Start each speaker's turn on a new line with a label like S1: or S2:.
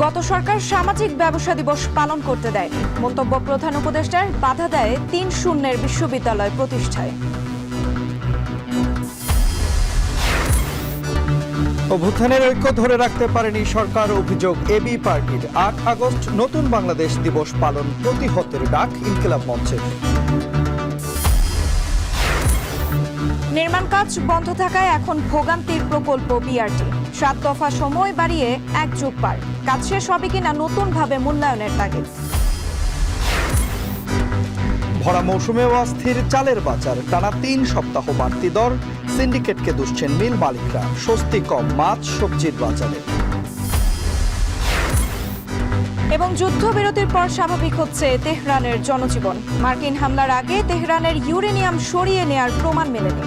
S1: গত সরকার সামাজিক ব্যবসা দিবস পালন করতে দেয়নি। মন্তব্য প্রধান উপদেষ্টার, বাধা দেয় ৩-০ বিশ্ববিদ্যালয় প্রতিষ্ঠায়।
S2: অভ্যুত্থানের ঐক্য ধরে রাখতে পারেনি সরকার, অভিযোগ এবি পার্টির। ৮ আগস্ট নতুন বাংলাদেশ দিবস পালন প্রতিহতের ডাক ইনকিলাব মঞ্চের।
S1: নির্মাণ কাজ বন্ধ থাকায় এখন ভোগান্তির প্রকল্প বিআরটি। ৭ দফা সময় বাড়িয়ে ১ যুগ পার। কাজ শেষ হবে কিনা নতুনভাবে মূল্যায়নের তাগিদ।
S2: ভরা মৌসুমেও অস্থির চালের বাজার, টানা ৩ সপ্তাহ বাড়তি দর। সিন্ডিকেটকে দুষছেন মিল মালিকরা, স্বস্তি কম মাছ সবজির বাজারে।
S1: এবং যুদ্ধবিরতির পর স্বাভাবিক হচ্ছে তেহরানের জনজীবন। মার্কিন হামলার আগে তেহরানের ইউরেনিয়াম সরিয়ে নেয়ার প্রমাণ মেলেনি।